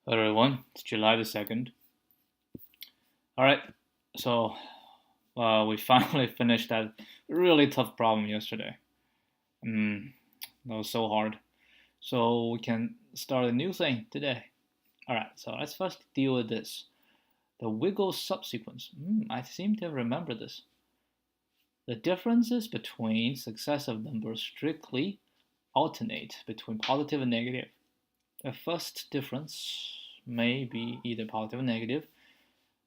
Hello everyone, it's July the 2nd. Alright, so we finally finished that really tough problem yesterday. That was so hard. So we can start a new thing today. Alright, so let's first deal with this. The wiggle subsequence. I seem to remember this. The differences between successive numbers strictly alternate between positive and negative. The first difference may be either positive or negative.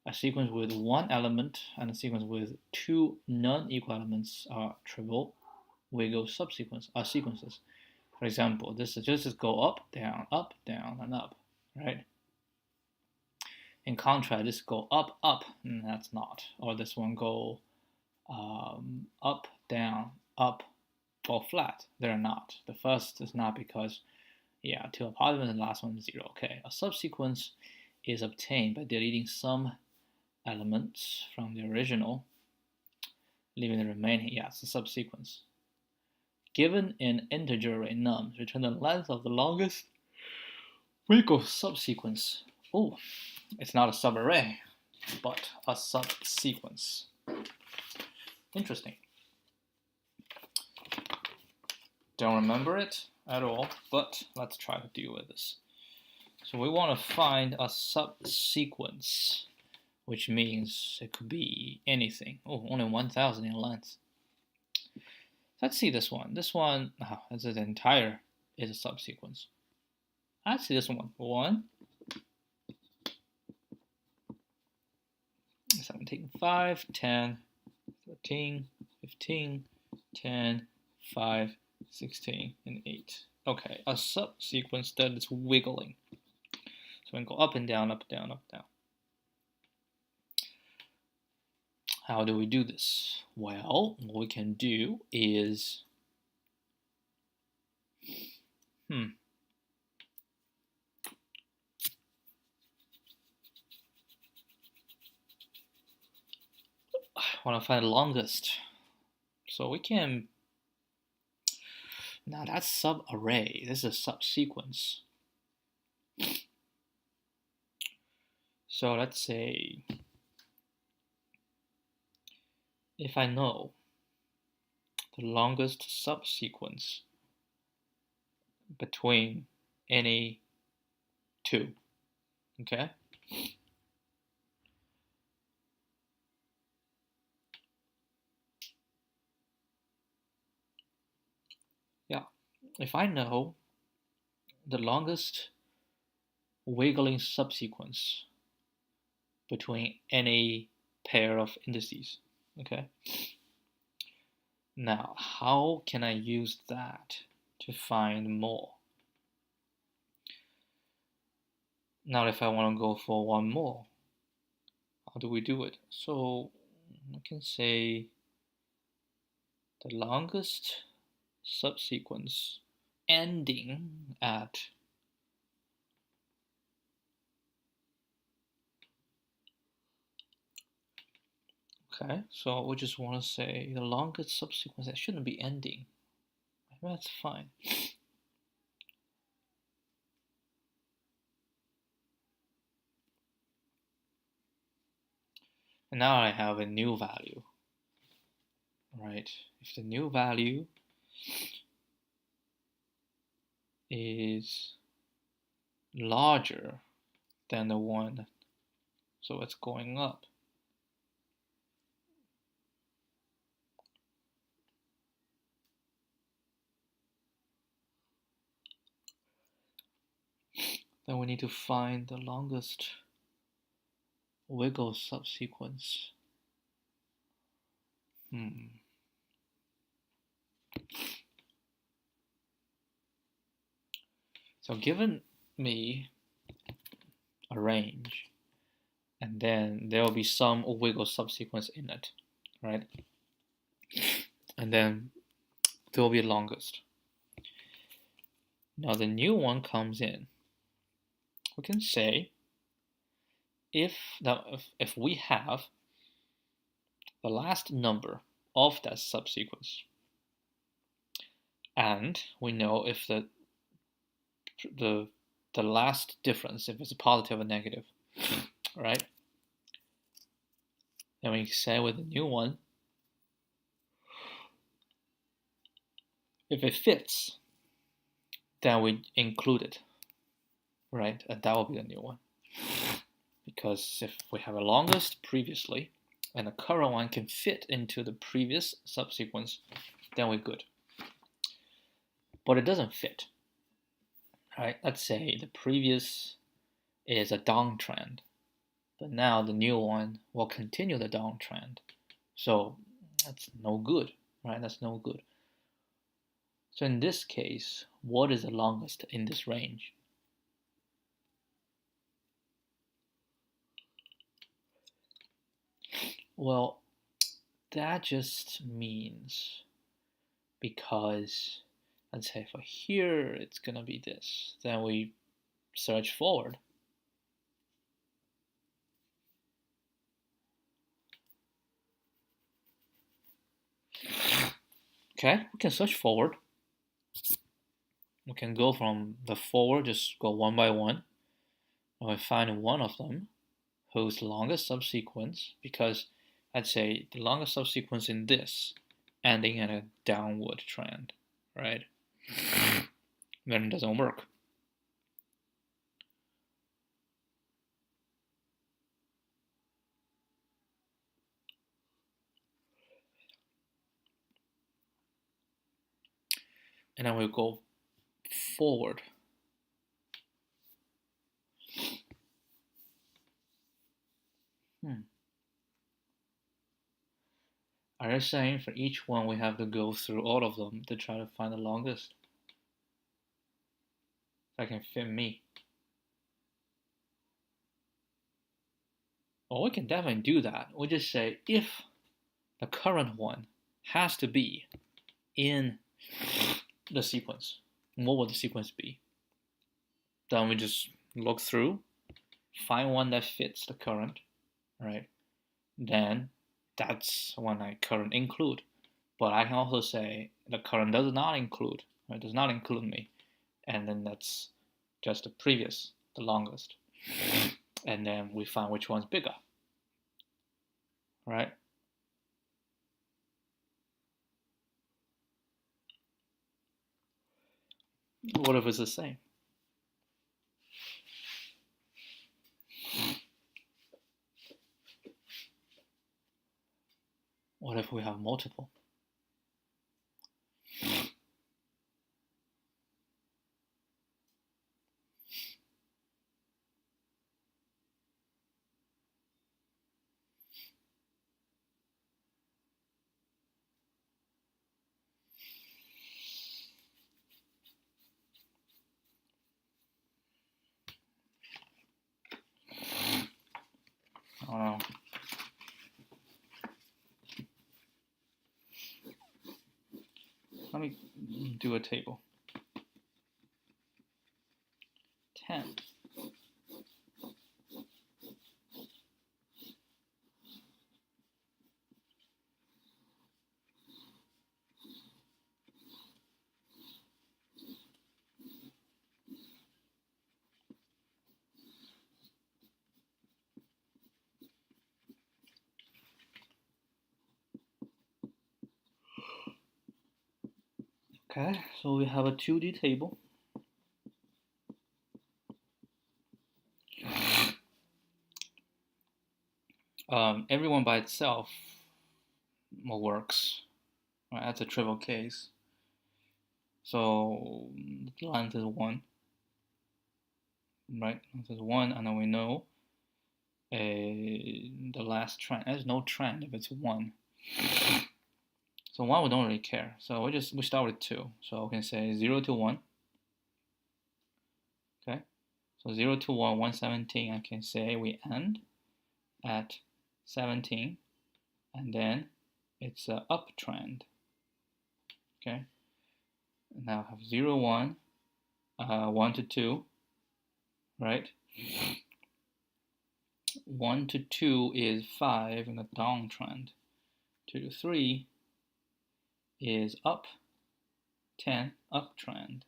A sequence with one element and a sequence with two non-equal elements are trivial wiggle sequences. For example, this just go up, down, and up, right? In contrast, this go up, and that's not. Or this one go up, down, up, or flat. They're not. The first is not because two are positive and the last one is 0. Okay, a subsequence is obtained by deleting some elements from the original, leaving the remaining. It's a subsequence. Given an integer array num, return the length of the longest wiggle subsequence. Oh, it's not a subarray, but a subsequence. Interesting. Don't remember it at all, but let's try to deal with this. So we want to find a subsequence, which means it could be anything. Oh, only 1,000 in length. Let's see this one. This one, this is entire is a subsequence. Let's see this one. 1, 17, 5, 10, 13, 15, 10, 5, 16, and 8. Okay, a subsequence that is wiggling. So we can go up and down, up, down, up, down. How do we do this? Well, what we can do is I want to find the longest. So we can, now that's subarray. This is a subsequence. So let's say if I know the longest subsequence between any two, okay? If I know the longest wiggling subsequence between any pair of indices, okay? Now, how can I use that to find more? Now, if I want to go for one more, how do we do it? So I can say the longest subsequence ending at okay, so we just want to say the longest subsequence that shouldn't be ending. That's fine. And now I have a new value, right? If the new value is larger than the one, so it's going up. Then we need to find the longest wiggle subsequence. So given me a range, and then there will be some wiggle subsequence in it, right? And then there will be longest. Now the new one comes in. We can say if we have the last number of that subsequence, and we know if the the last difference, if it's a positive or negative, right? Then we say with the new one, if it fits, then we include it, right? And that will be the new one. Because if we have a longest previously, and the current one can fit into the previous subsequence, then we're good. But it doesn't fit, right? Let's say the previous is a downtrend, but now the new one will continue the downtrend. So that's no good, right? That's no good. So in this case, what is the longest in this range? Well, that just means because, let's say for here, it's gonna be this. Then we search forward. Okay, we can search forward. We can go from the forward, just go one by one. And we find one of them whose longest subsequence, because I'd say the longest subsequence in this ending in a downward trend, right? Then it doesn't work. And then we'll go forward. Are you saying for each one we have to go through all of them to try to find the longest? That can fit me. Well, we can definitely do that. We just say if the current one has to be in the sequence, what would the sequence be? Then we just look through, find one that fits the current, right? Then that's one I current include. But I can also say the current does not include, right? Does not include me. And then that's just the previous, the longest. And then we find which one's bigger, right? What if it's the same? What if we have multiple? I don't know. Let me do a table. 10. Okay, so we have a 2D table. Everyone by itself works. Right, that's a trivial case. So the length is 1, right? Length is 1, and then we know the last trend. There's no trend if it's 1. So 1 we don't really care. So we start with 2. So we can say 0 to 1. Okay. So 0 to 1, 117. I can say we end at 17, and then it's an uptrend. Okay. Now I have 0, 1, 1 to 2, right? 1 to 2 is 5 in the downtrend. 2 to 3 is up 10, uptrend.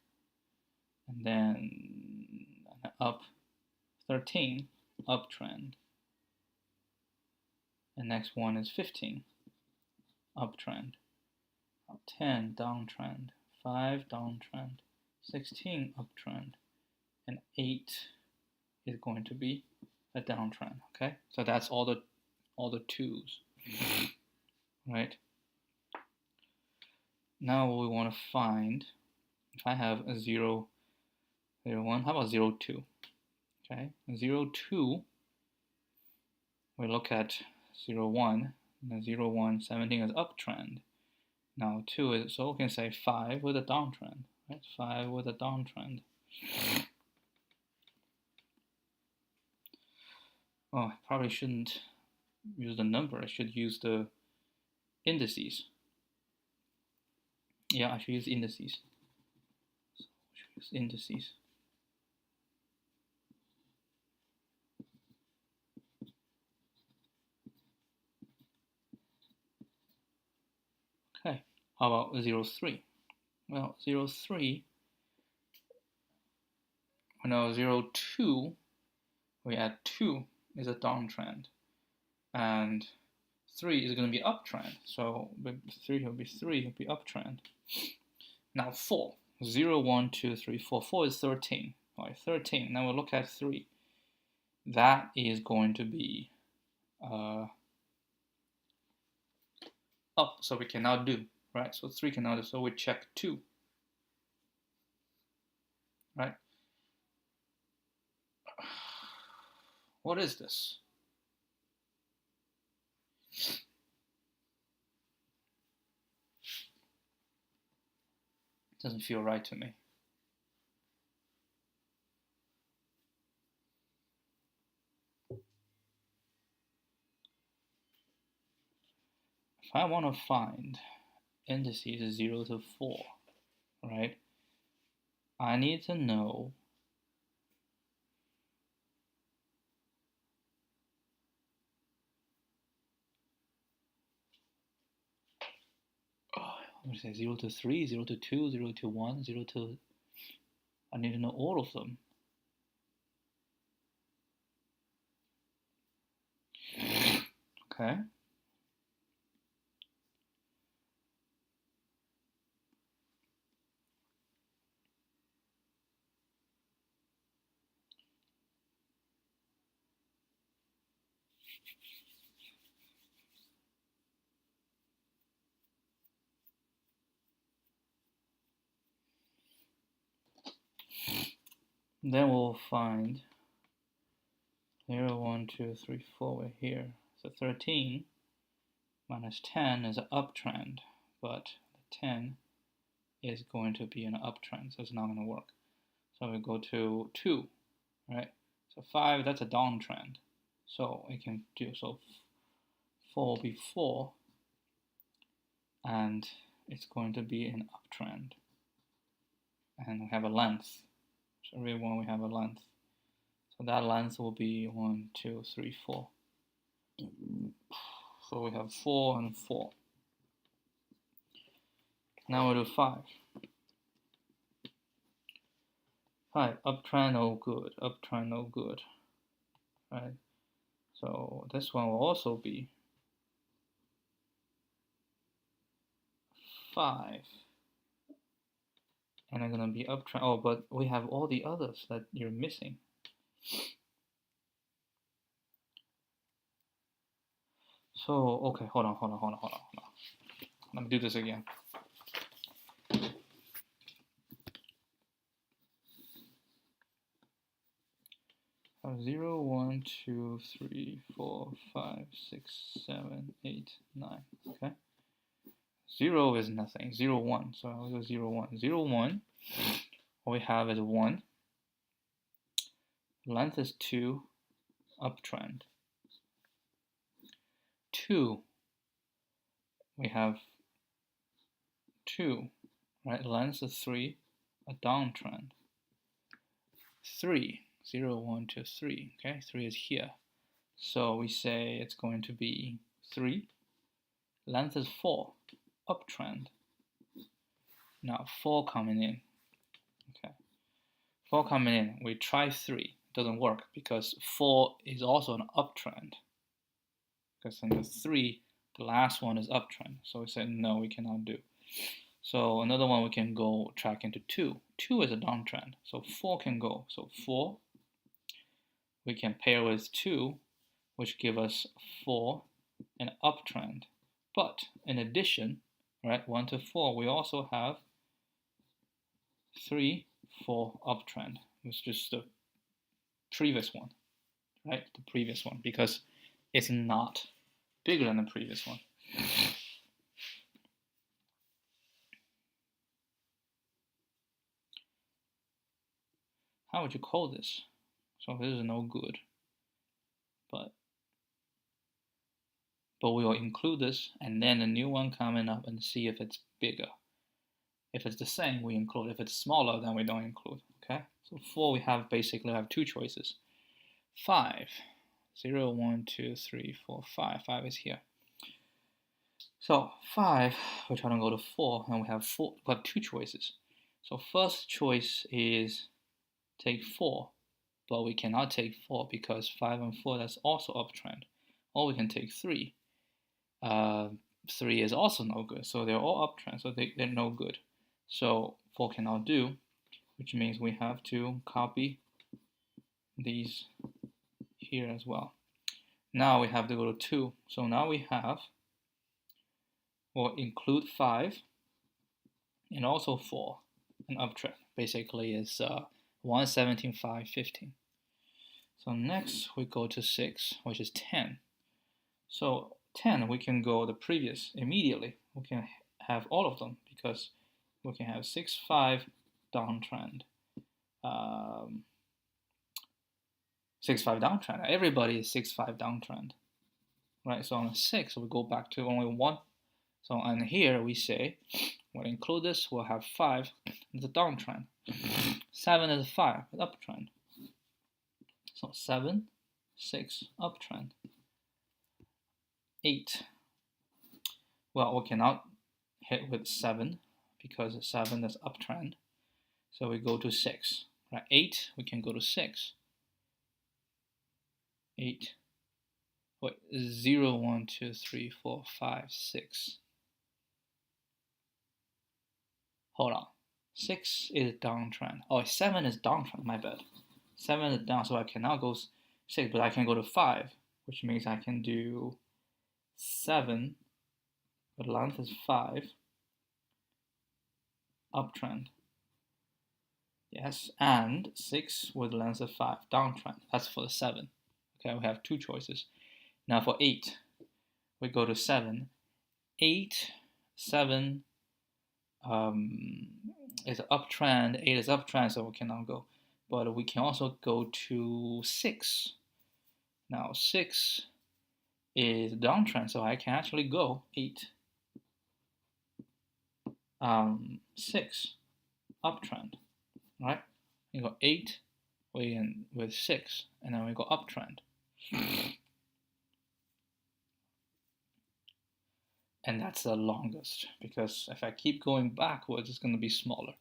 And then up, 13 uptrend. The next one is 15 uptrend, 10 downtrend, 5 downtrend, 16 uptrend, and 8 is going to be a downtrend. Okay, so that's all the twos, right? Now we want to find, if I have a 0, 0, 1, how about 0, 2? Okay, 0, 2, we look at 0, 1, and 0, 1, 17 is uptrend. Now 2 is, so we can say 5 with a downtrend, right? 5 with a downtrend. Oh, I probably shouldn't use the number, I should use the indices. Yeah, I should use indices. So I should use indices. Okay, how about 0, 3? Well, 0, 3, no, 0, 2, we add 2 is a downtrend, and 3 is going to be uptrend, so 3 will be uptrend. Now 4, 0, 1, 2, 3, 4, 4 is 13, all right, 13, now we'll look at 3, that is going to be up, so we can now do, right, so 3 can now do, so we check 2, right? What is this? It doesn't feel right to me. If I want to find indices 0 to 4, right, I need to know let me say 0 to 3, 0 to 2, 0 to 1, 0 to, I need to know all of them. Okay. Then we'll find 0, 1, 2, 3, 4, we're here. So 13 minus 10 is an uptrend, but the 10 is going to be an uptrend, so it's not going to work. So we go to 2, right? So 5, that's a downtrend. So we can do, so 4 will be 4, and it's going to be an uptrend. And we have a length. So every one we have a length. So that length will be 1, 2, 3, 4. So we have 4 and 4. Now we'll do 5. 5, uptrend, no good. Uptrend, no good. Right? So this one will also be 5. And I'm going to be uptrend. Oh, but we have all the others that you're missing. So, okay, hold on. Let me do this again. I have 0, 1, 2, 3, 4, 5, 6, 7, 8, 9. Okay. 0 is nothing. 0, 1. So I'll go 0, 1. 0, 1. What we have is 1. Length is 2. Uptrend. 2. We have 2. Right? Length is 3. A downtrend. 3. 0, 1, 2, 3. Okay. 3 is here. So we say it's going to be 3. Length is 4. Uptrend. Now 4 coming in. Okay. 4 coming in. We try 3. Doesn't work because 4 is also an uptrend. Because in the 3, the last one is uptrend. So we said no, we cannot do. So another one we can go track into 2. 2 is a downtrend. So 4 can go. So 4 we can pair with 2, which give us 4 an uptrend. But in addition, right, 1 to 4, we also have 3, 4 uptrend. It's just the previous one, right? The previous one, because it's not bigger than the previous one. How would you call this? So this is no good, but we will include this, and then a new one coming up and see if it's bigger. If it's the same, we include. If it's smaller, then we don't include. Okay. So 4, we have basically 2 choices. 5, 0, 1, 2, 3, 4, 5. 5 is here. So 5, we try to go to 4, and we have 2 choices. So first choice is take 4, but we cannot take 4 because 5 and 4, that's also uptrend. Or we can take 3. 3 is also no good, so they're all uptrend, so they're no good. So 4 cannot do, which means we have to copy these here as well. Now we have to go to 2. So now we have, we'll include 5 and also 4, an uptrend. Basically is 117, 5, 15. So next we go to 6, which is 10. So 10, we can go the previous immediately. We can have all of them because we can have 6, 5 downtrend. 6, 5 downtrend. Everybody is 6, 5 downtrend, right? So on a 6, we go back to only 1. So and here we say we'll include this. We'll have 5 as a downtrend. 7 is a 5, an uptrend. So 7, 6 uptrend. 8. Well, we cannot hit with 7 because 7 is uptrend. So we go to 6. Right? 8, we can go to 6. 8. Wait, 0, 1, 2, 3, 4, 5, 6. Hold on. 6 is downtrend. Oh, 7 is downtrend, my bad. 7 is down, so I cannot go 6, but I can go to 5, which means I can do 7, the length is 5, uptrend. Yes, and 6 with length of 5, downtrend. That's for the 7. Okay, we have 2 choices. Now for 8, we go to 7. 8, 7 is an uptrend. 8 is uptrend, so we cannot go. But we can also go to 6. Now 6 is downtrend, so I can actually go 8. 6 uptrend, right? You go 8, we end with 6, and then we go uptrend. And that's the longest, because if I keep going backwards, it's going to be smaller.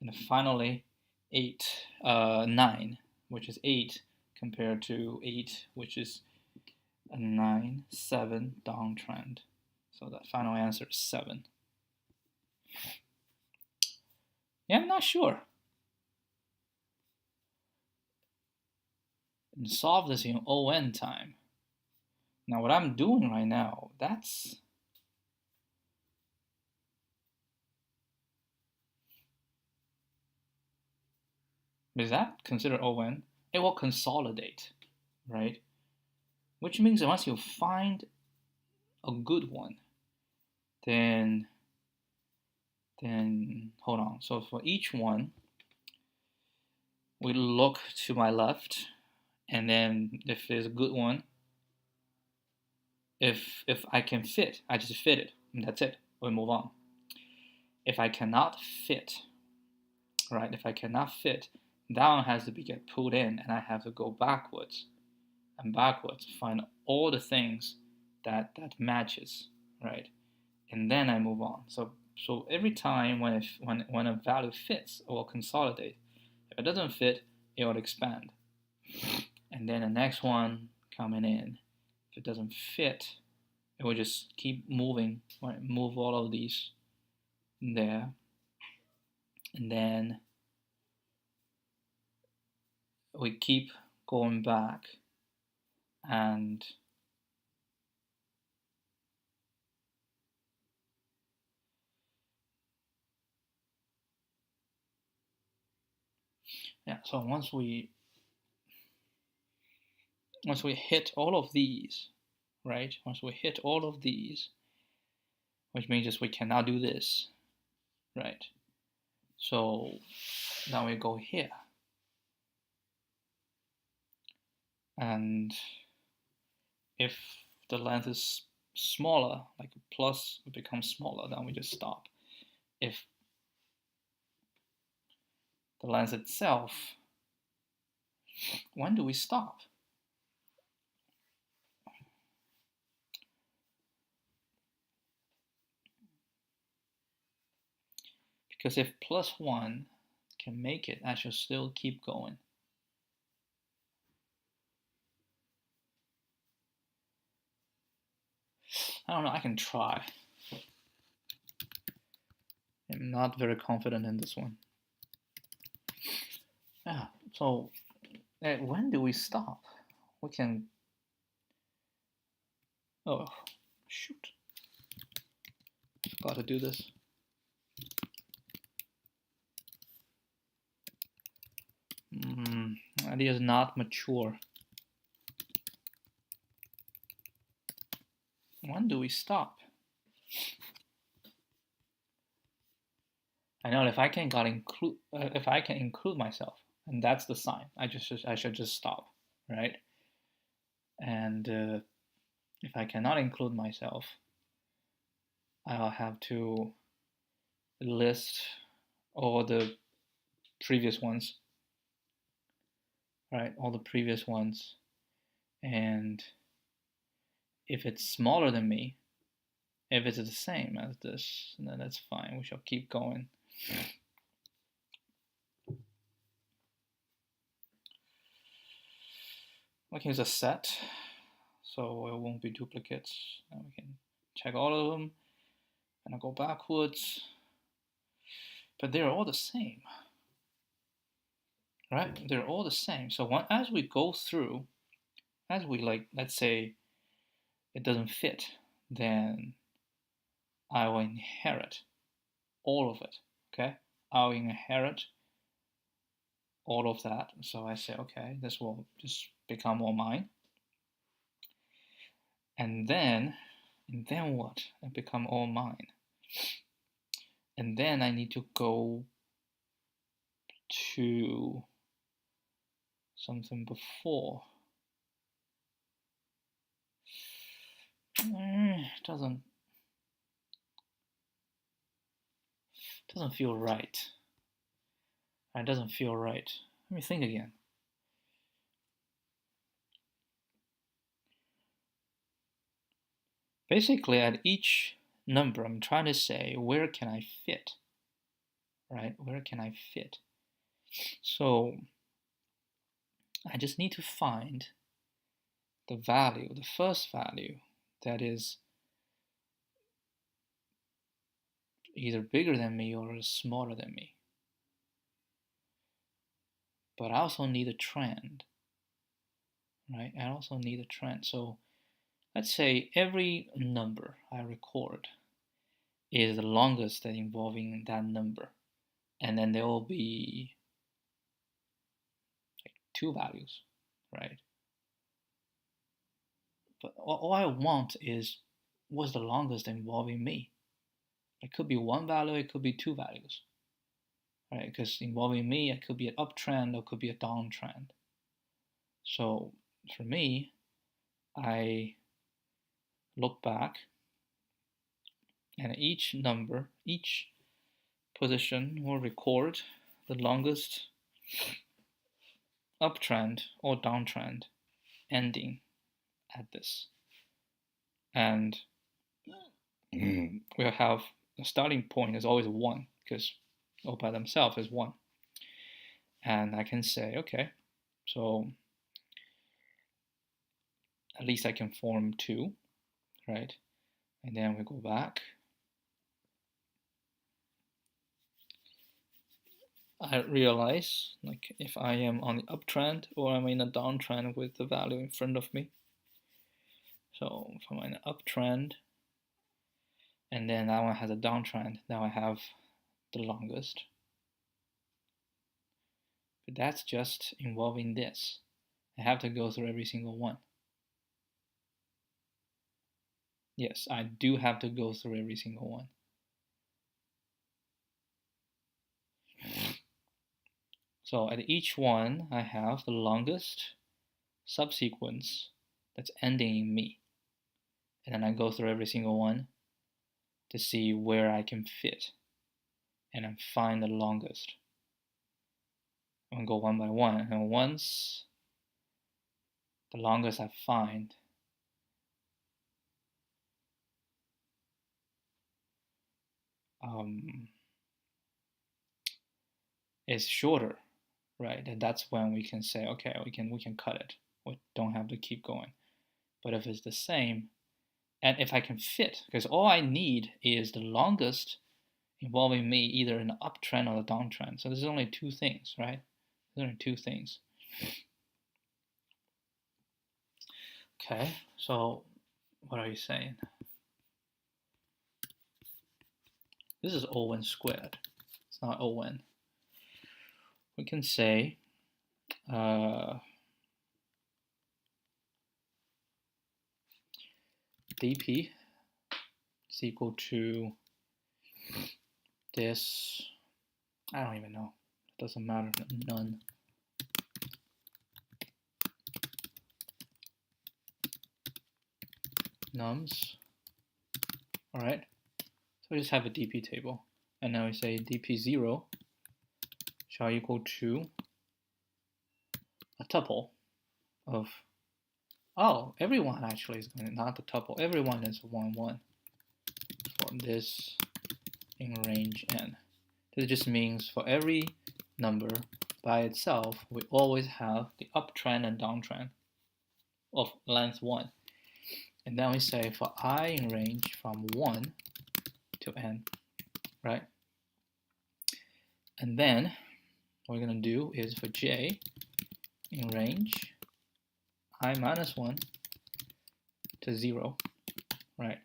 And finally, 9, which is 8, compared to 8, which is a 9, 7, downtrend. So that final answer is 7. Yeah, I'm not sure. And solve this in ON time. Now what I'm doing right now, that's... Is that considered ON? It will consolidate, right? Which means that once you find a good one, then hold on. So for each one, we look to my left, and then if there's a good one, if I can fit, I just fit it, and that's it. We move on. If I cannot fit, right? If I cannot fit, that one has to get pulled in, and I have to go backwards and backwards, find all the things that matches, right? And then I move on. So every time when a value fits, it will consolidate. If it doesn't fit, it will expand. And then the next one coming in, if it doesn't fit, it will just keep moving, right? Move all of these there. And then we keep going back and yeah, so once we hit all of these, right? Once we hit all of these, which means just we cannot do this, right? So now we go here. And if the length is smaller, like a plus becomes smaller, then we just stop. If the length itself, when do we stop? Because if plus 1 can make it, I should still keep going. I don't know, I can try. I'm not very confident in this one. Yeah, so when do we stop? We can, oh, shoot. I forgot to do this. Idea is not mature. When do we stop? I know if I can include myself, and that's the sign. I should just stop, right? And if I cannot include myself, I'll have to list all the previous ones, right? All the previous ones, and if it's smaller than me, if it's the same as this, then that's fine. We shall keep going. We can use a set, so it won't be duplicates. And we can check all of them, and I'll go backwards. But they're all the same, right? They're all the same. So as we go through, as we let's say it doesn't fit, then I will inherit all of it, okay? I'll inherit all of that. So I say, okay, this will just become all mine. And then what? It become all mine. And then I need to go to something before. Doesn't feel right. It doesn't feel right. Let me think again. Basically, at each number, I'm trying to say, where can I fit? Right? Where can I fit? So I just need to find the value, the first value that is either bigger than me or smaller than me. But I also need a trend, right? I also need a trend. So let's say every number I record is the longest involving that number. And then there will be like 2 values, right? But all I want is what's the longest involving me. It could be 1 value, it could be 2 values, right? Because involving me, it could be an uptrend or it could be a downtrend. So for me, I look back, and each number, each position will record the longest uptrend or downtrend ending at this. And we'll have the starting point is always 1, because all by themselves is 1. And I can say, okay, so at least I can form 2, right? And then we go back. I realize, like, if I am on the uptrend or I'm in a downtrend with the value in front of me. So if I'm in an uptrend, and then that one has a downtrend, now I have the longest. But that's just involving this. I have to go through every single one. Yes, I do have to go through every single one. So at each one, I have the longest subsequence that's ending in me. And then I go through every single one to see where I can fit and then find the longest. I'm going to go one by one. And once the longest I find, is shorter, right? And that's when we can say, okay, we can cut it. We don't have to keep going. But if it's the same, and if I can fit, because all I need is the longest involving me either in the uptrend or the downtrend. So there's only 2 things, right? There's only 2 things. Okay, so what are you saying? This is O1 squared. It's not O1. We can say dp is equal to this. I don't even know. It doesn't matter. None. Nums. All right. So we just have a dp table, and now we say dp0 shall equal to a tuple of, oh, everyone actually is going to, not the tuple, everyone is 1, 1 for this in range n. This just means for every number by itself, we always have the uptrend and downtrend of length 1. And then we say for I in range from 1 to n, right? And then what we're going to do is for j in range I minus 1 to 0, right?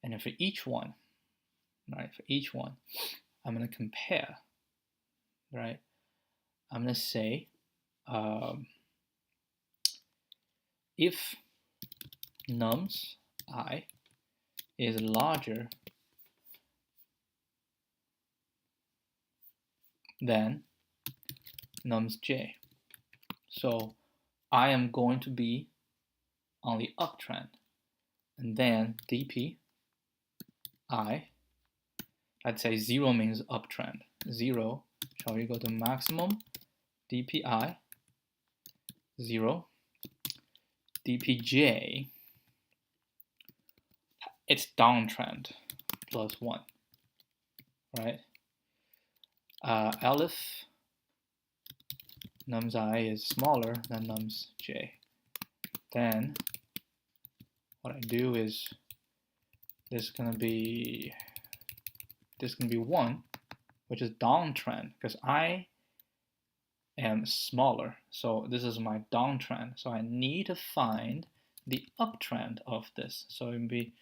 And then for each one, right, for each one, I'm going to compare, right? I'm going to say if nums I is larger than nums j. So I am going to be on the uptrend, and then dp I, I'd say 0 means uptrend. 0 shall equal to maximum dpi 0 dpj, it's downtrend plus 1, right? If nums I is smaller than nums j, then what I do is this is gonna be 1, which is downtrend because I am smaller. So this is my downtrend. So I need to find the uptrend of this. So it would be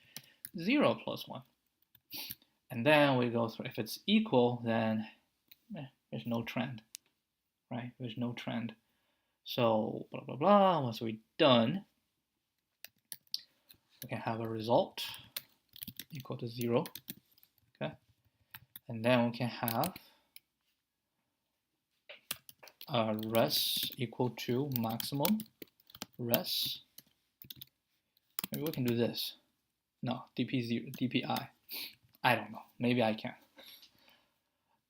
0 plus 1. And then we go through. If it's equal, then there's no trend, right? There's no trend. So blah, blah, blah. Once we're done, we can have a result equal to 0. Okay. And then we can have res equal to maximum res. Maybe we can do this. No, dp0, dpi. I don't know. Maybe I can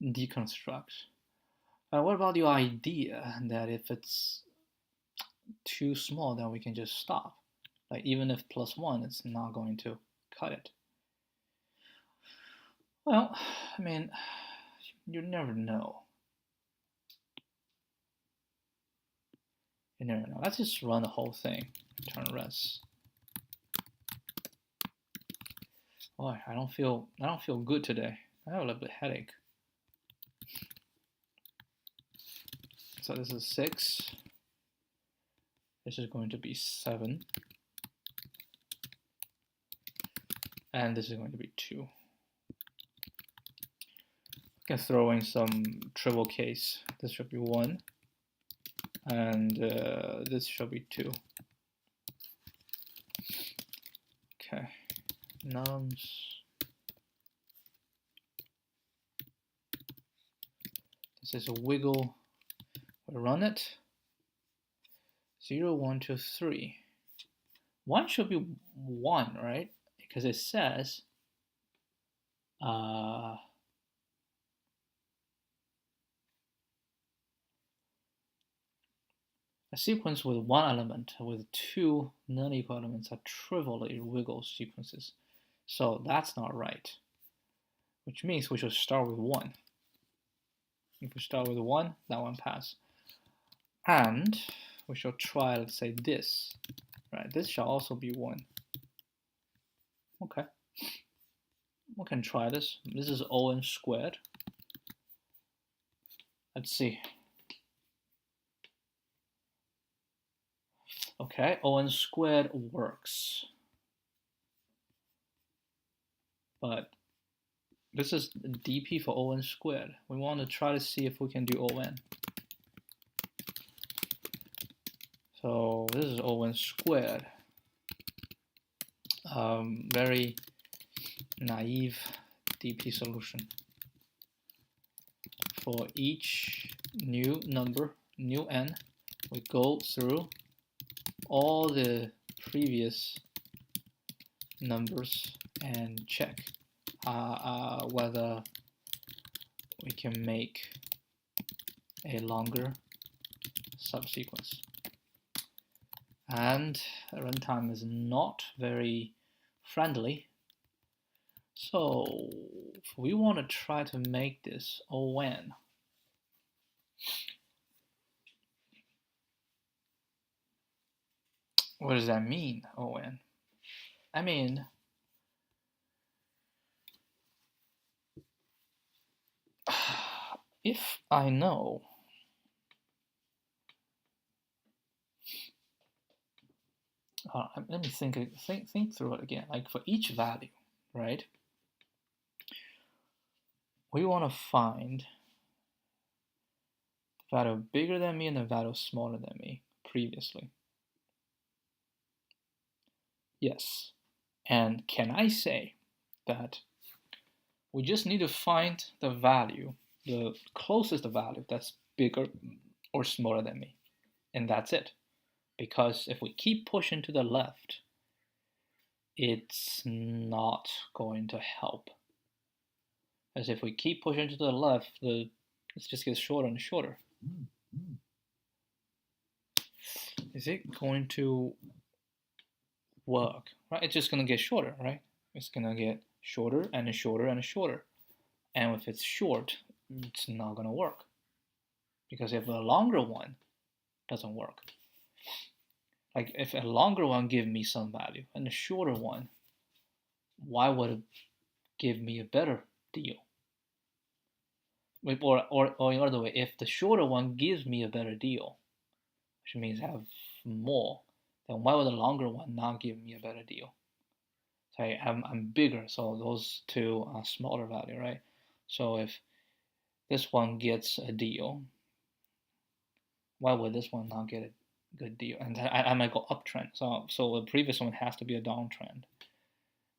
deconstruct. What about your idea that if it's too small, then we can just stop? Like even if plus 1, it's not going to cut it. Well, I mean, you never know. No, let's just run the whole thing. Turn res. Boy, I don't feel good today. I have a little bit of headache. So this is 6. This is going to be 7. And this is going to be 2. I can throw in some trivial case. This should be 1. And this should be 2. Okay. Nums. This is a wiggle. We run it. 0, 1, 2, 3. 1 should be 1, right? Because it says a sequence with 1 element with 2 non-equal elements are trivially wiggle sequences. So that's not right, which means we should start with 1. If we start with 1, that one pass. And we shall try, let's say, this. Right, this shall also be 1. Okay. We can try this. This is O(n) squared. Let's see. Okay, O(n) squared works. But this is dp for O(n) squared. We want to try to see if we can do O(n). So this is O(n) squared. Very naive dp solution. For each new number, new n, we go through all the previous numbers and check whether we can make a longer subsequence. And runtime is not very friendly. So if we want to try to make this O(n), what does that mean, O(n)? I mean, if I know let me think through it again. Like for each value, right? We want to find the value bigger than me and the value smaller than me previously. Yes. And can I say that we just need to find the value, the closest value that's bigger or smaller than me, and that's it. Because if we keep pushing to the left, it's not going to help. As if we keep pushing to the left, it just gets shorter and shorter. Is it going to work? Right? It's just going to get shorter, right? It's going to get shorter and shorter and shorter. And if it's short, it's not going to work. Because if a longer one doesn't work. Like if a longer one gives me some value and a shorter one, why would it give me a better deal? Or in other way, if the shorter one gives me a better deal, which means I have more, then why would the longer one not give me a better deal? So I'm bigger, so those two are smaller value, right? So if this one gets a deal, why would this one not get a good deal? And I might go uptrend. So the previous one has to be a downtrend.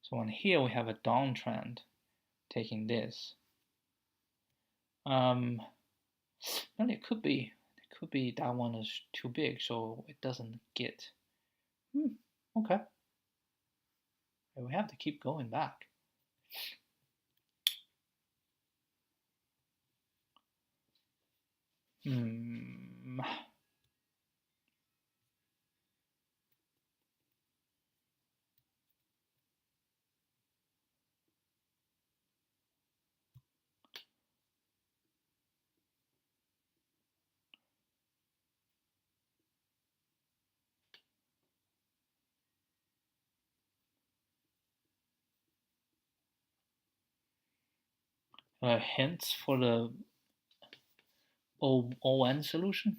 So on here we have a downtrend taking this. And it could be that one is too big, so it doesn't get. Okay. We have to keep going back. Hints for the ON solution?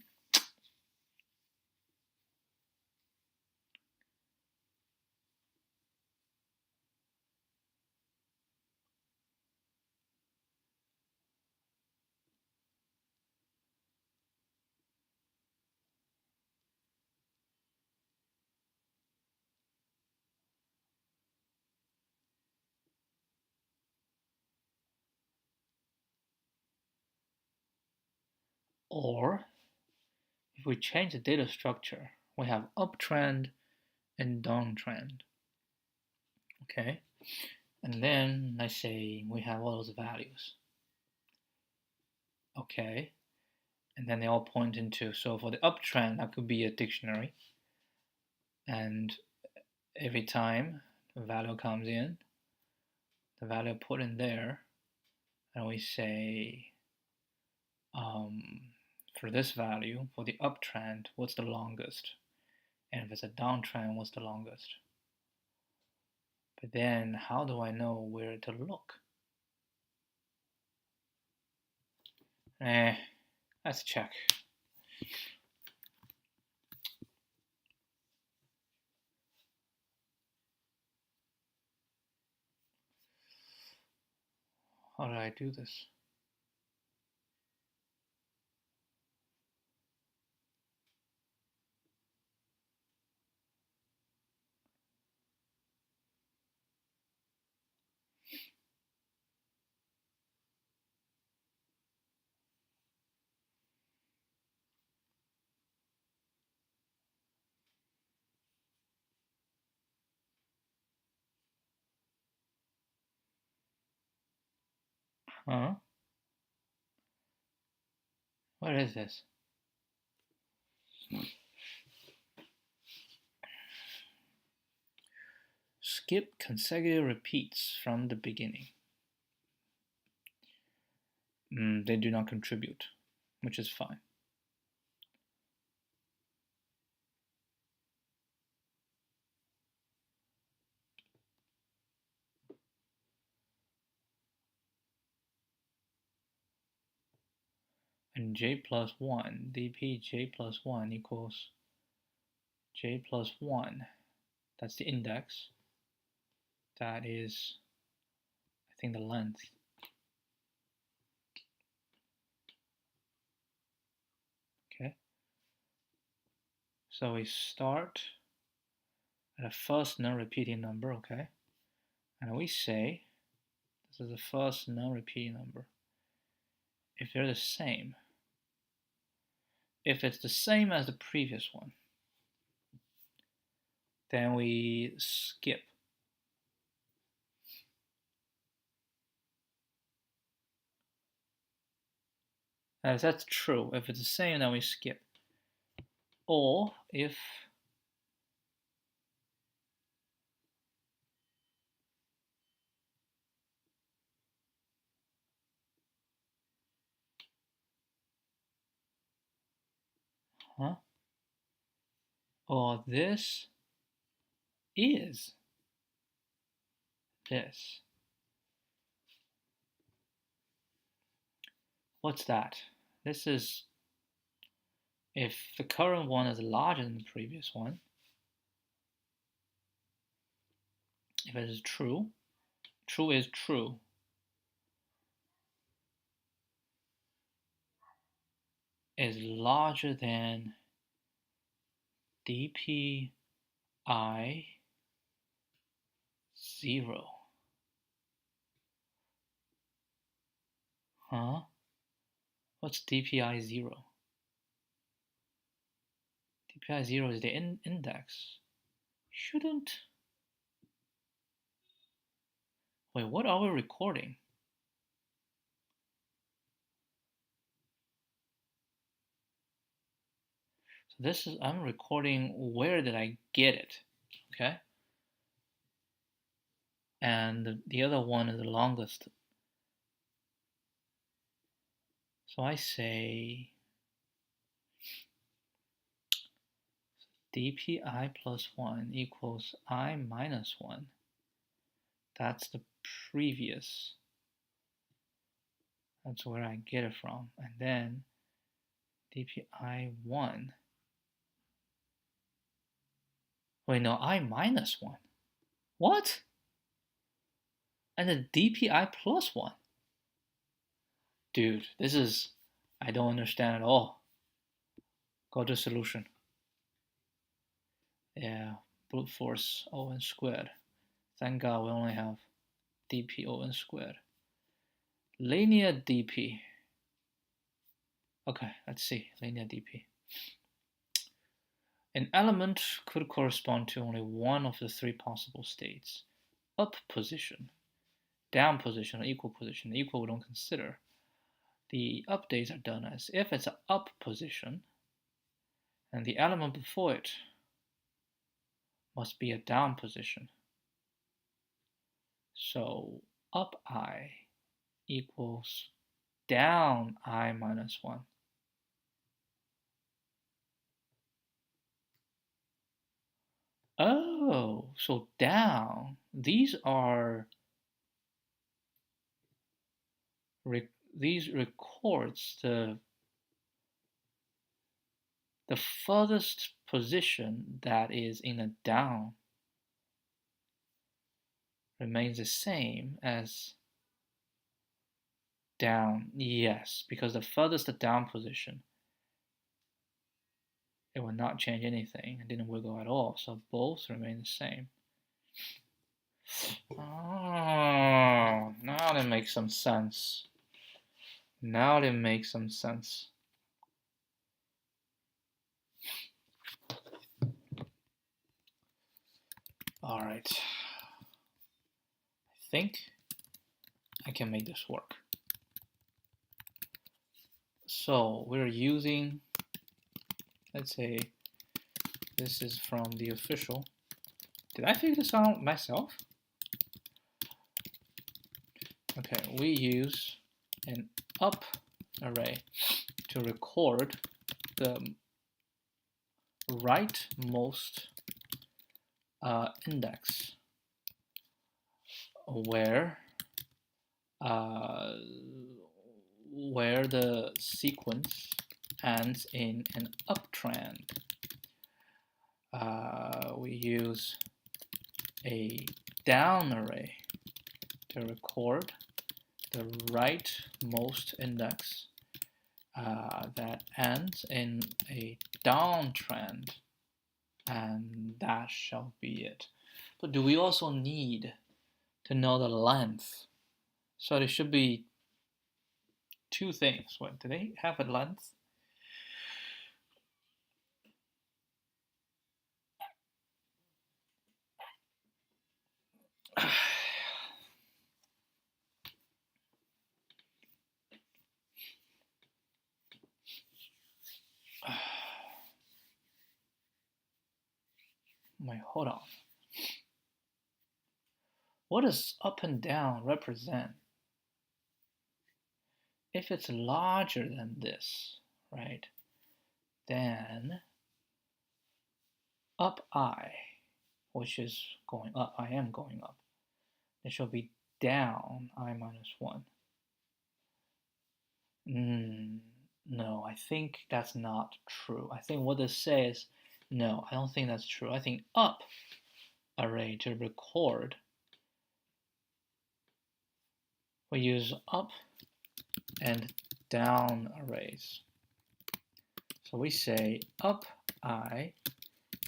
Or if we change the data structure, we have uptrend and downtrend. Okay, and then let's say we have all those values. Okay, and then they all point into, so for the uptrend, that could be a dictionary, and every time the value comes in, the value put in there, and we say for this value, for the uptrend, what's the longest? And if it's a downtrend, what's the longest? But then how do I know where to look? Let's check. How do I do this? Huh? What is this? Skip consecutive repeats from the beginning. They do not contribute, which is fine. And j plus 1, dp j plus 1 equals j plus 1. That's the index. That is, I think, the length. Okay. So we start at a first non-repeating number, okay? And we say this is the first non-repeating number. If they're the same, if it's the same as the previous one, then we skip. And if that's true, if it's the same, then we skip. Or if or this is this. What's that? This is if the current one is larger than the previous one. If it is true, true is true. Is larger than dpi 0. Huh? What's dpi 0? dpi 0 is the index. Shouldn't. Wait, what are we recording? So this is, I'm recording where did I get it, okay? And the other one is the longest. So I say dpi plus 1 equals I minus 1. That's the previous That's where I get it from. And then dpi1. Wait, no, I minus 1. What? And then dpi plus 1. Dude, this is, I don't understand at all. Go to solution. Yeah, brute force O(n) squared. Thank God we only have dp O(n) squared. Linear dp. Okay, let's see, linear dp. An element could correspond to only one of the three possible states. Up position, down position, or equal position. The equal we don't consider. The updates are done as if it's an up position, and the element before it must be a down position. So up I equals down I minus 1. Oh, so down, these records the furthest position that is in a down remains the same as down. Yes, because the furthest down position, it will not change anything. It didn't wiggle at all, so both remain the same. Oh, now that makes some sense. Now that makes some sense. All right. I think I can make this work. So we're using, let's say this is from the official. Did I figure this out myself? Okay, we use an up array to record the rightmost index where the sequence ends in an uptrend. We use a down array to record the rightmost index that ends in a downtrend, and that shall be it. But do we also need to know the length? So there should be two things. What, do they have a length? Wait, hold on. What does up and down represent? If it's larger than this, right, then up I, which is going up, I am going up, it shall be down I minus 1. No, I think that's not true. I think what this says, no, I don't think that's true. I think up array to record, we use up and down arrays. So we say up I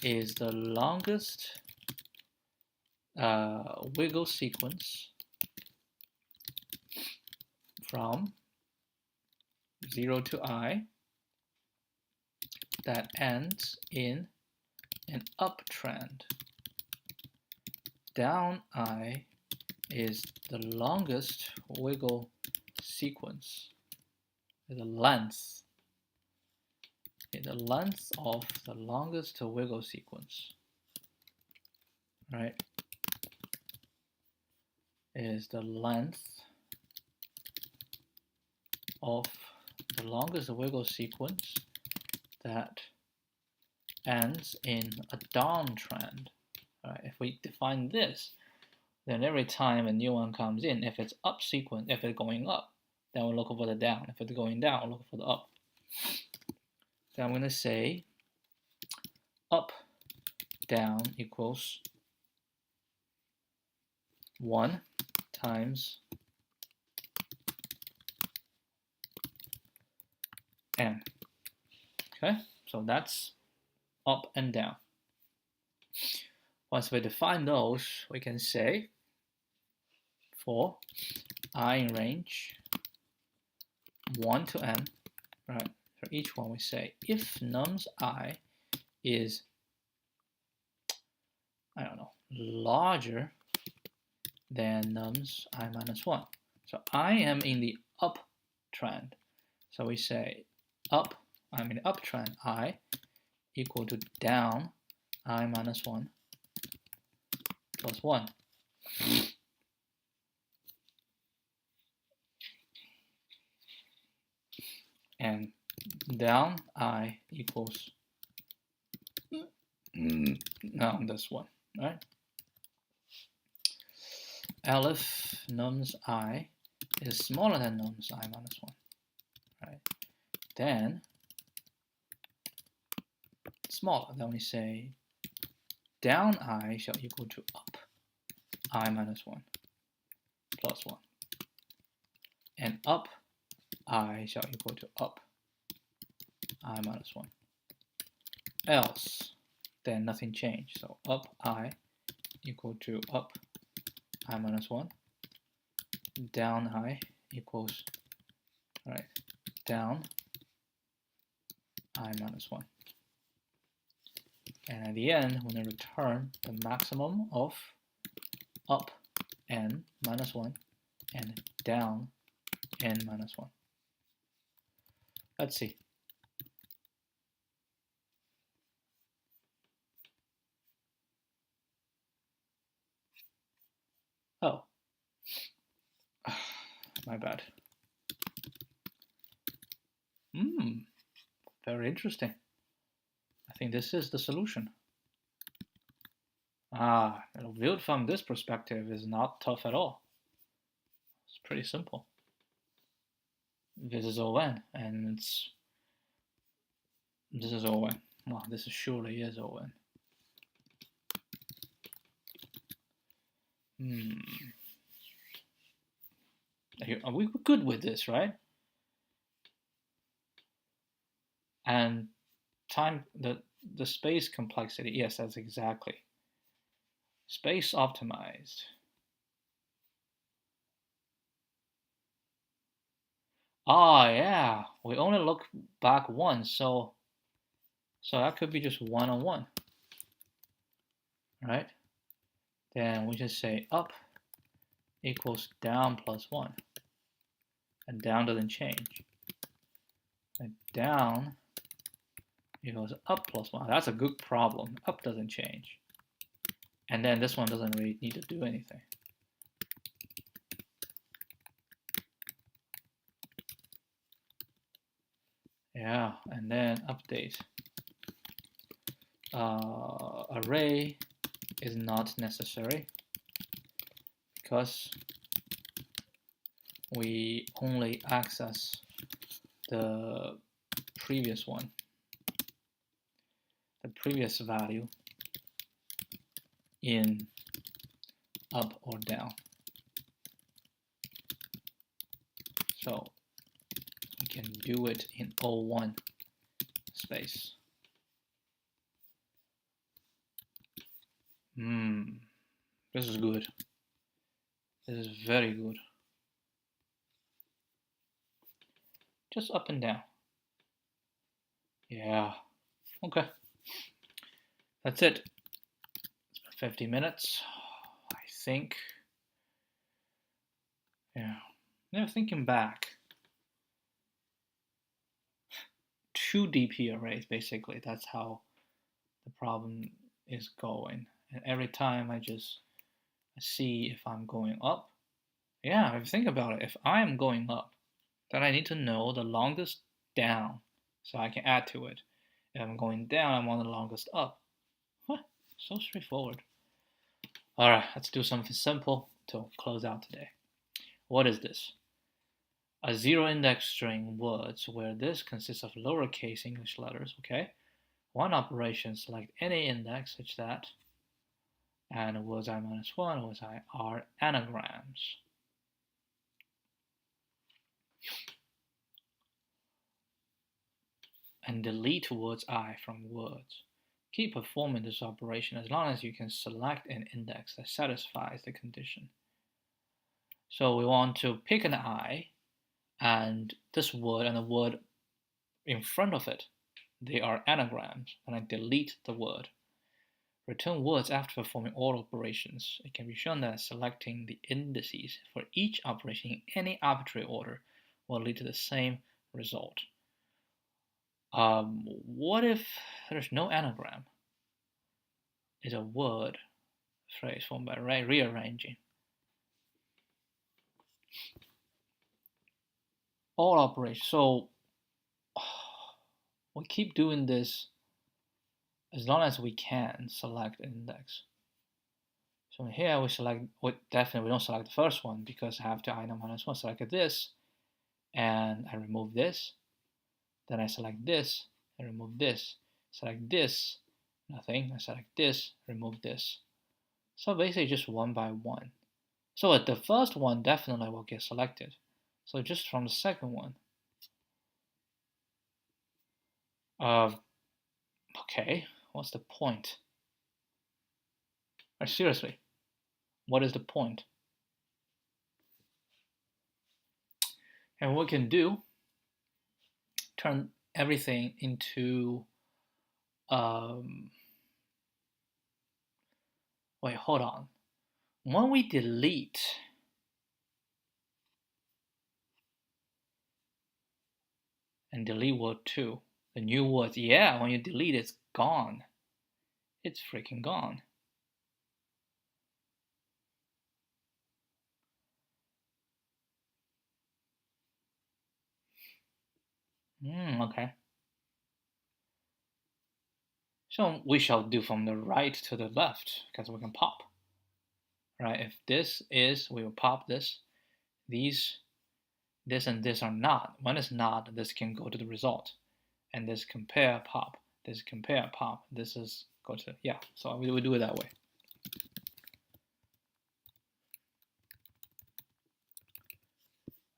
is the longest wiggle sequence from 0 to I that ends in an uptrend. Down I is the longest wiggle sequence, the length of the longest wiggle sequence, right, is the length of the longest wiggle sequence that ends in a downtrend. Right, if we define this, then every time a new one comes in, if it's up sequence, if it's going up, then we'll look for the down. If it's going down, we'll look for the up. Then I'm going to say up, down equals 1 times n. Okay, so that's up and down. Once we define those, we can say for I in range 1 to n, right? For each one, we say if nums I is, I don't know, larger than nums I minus 1. So I am in the uptrend. So we say up, I'm in the uptrend, I equal to down I minus 1 plus 1. And down I equals now this one, right? If nums I is smaller than nums I minus 1, right? Then smaller, then we say down I shall equal to up I minus 1 plus 1. And up I shall equal to up I minus 1. Else, then nothing changed. So up I equal to up I minus 1. Down I equals, right, down I minus 1. And at the end, we're going to return the maximum of up n minus 1 and down n minus 1. Let's see. Oh, my bad. Very interesting. I think this is the solution. Viewed from this perspective is not tough at all. It's pretty simple. This is On, and this is On. Well, this surely is On. Are we good with this, right? And time, the space complexity, yes, that's exactly. Space optimized. Yeah, we only look back once, so that could be just 1 on 1, right? Then we just say up equals down plus 1, and down doesn't change. And down equals up plus 1. That's a good problem. Up doesn't change. And then this one doesn't really need to do anything. Yeah, and then update. Array is not necessary because we only access the previous one, the previous value in up or down. So we can do it in O1 space. This is good. This is very good. Just up and down. Yeah. Okay. That's it. It's been 50 minutes, I think. Yeah. Now thinking back. 2 DP arrays, basically. That's how the problem is going. And every time I just see if I'm going up. Yeah, if you think about it, if I'm going up, then I need to know the longest down so I can add to it. If I'm going down, I want the longest up. So straightforward. Alright, let's do something simple to close out today. What is this? a zero index string words where this consists of lowercase English letters, okay? One operation, select any index such that, and words I minus one, words I are anagrams. And delete words I from words. Keep performing this operation as long as you can select an index that satisfies the condition. So we want to pick an I, and this word and the word in front of it, they are anagrams, and I delete the word. Return words after performing all operations. It can be shown that selecting the indices for each operation in any arbitrary order will lead to the same result. What if there's no anagram? It's a word phrase formed by rearranging. All operations. So we keep doing this as long as we can select an index. So here we select, definitely we don't select the first one because I have to I0 minus 1. Select this, and I remove this. Then I select this, and remove this. Select this, nothing. I select this, remove this. So basically just one by one. So at the first one definitely will get selected. So just from the second one. Okay, what's the point? Seriously, what is the point? And what we can do, turn everything into, wait, hold on. When we delete and delete word 2, the new words, yeah, when you delete it's gone. It's freaking gone. Okay. So we shall do from the right to the left because we can pop. Right? If this is, we will pop this. These, this and this are not. When it's not, this can go to the result. And this compare pop. This compare pop. This is go to, yeah. So we do it that way.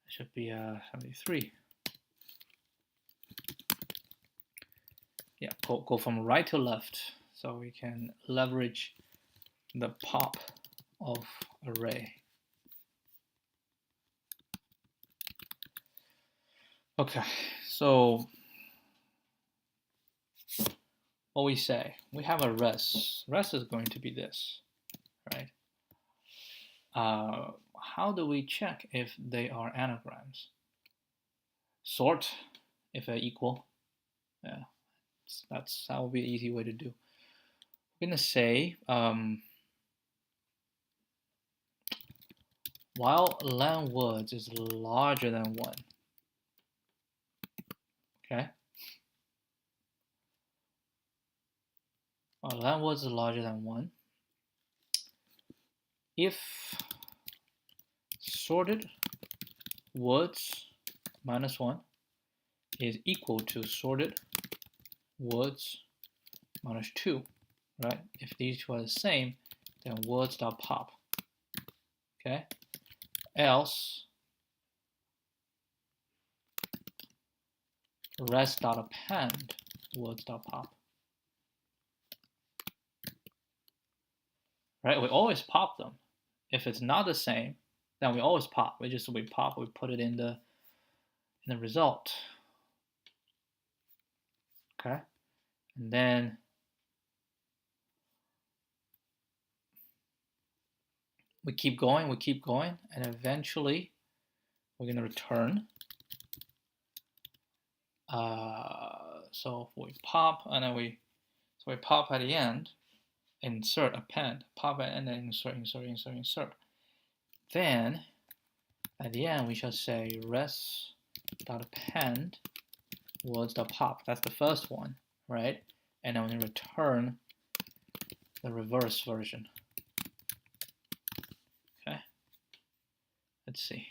It should be 73. Yeah, go from right to left so we can leverage the pop of array. Okay, so what we say, we have a res. Res is going to be this, right? How do we check if they are anagrams? Sort if they're equal. Yeah, that would be an easy way to do. We're gonna say while len words is larger than 1. Okay. While len words is larger than 1. If sorted words minus 1 is equal to sorted words minus 2, right? If these two are the same, then words.pop. Okay. Else res.append words.pop. Right? We always pop them. If it's not the same, then we always pop. We put it in the result. Okay? And then we keep going, and eventually we're going to return. So we pop, and then we pop at the end, insert, append, pop at the end, and insert. Then at the end we shall say res.append words.pop. That's the first one, right? And then we return the reverse version. Okay. Let's see.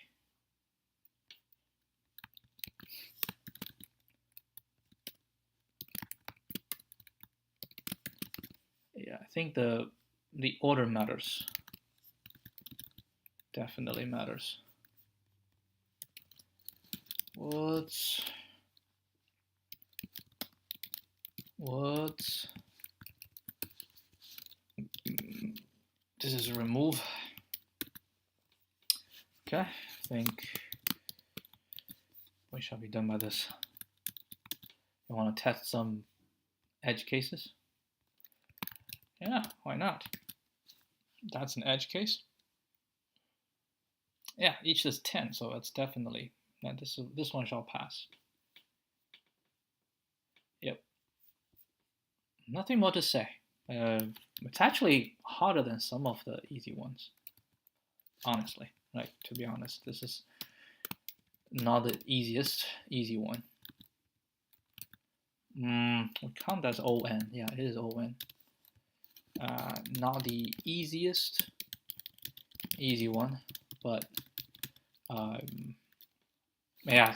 I think the order matters. Definitely matters. What's this is remove. Okay, I think we shall be done by this. You want to test some edge cases? Yeah, why not? That's an edge case. Yeah, each is 10, so it's definitely, yeah, this one shall pass. Yep. Nothing more to say. It's actually harder than some of the easy ones, honestly. Like, to be honest, this is not the easy one. We count as ON. Yeah, it is ON. Not the easy one, but yeah,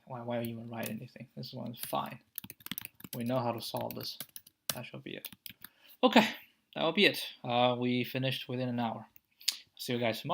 why even write anything? This one's fine. We know how to solve this. That shall be it. Okay, that will be it. We finished within an hour. See you guys tomorrow.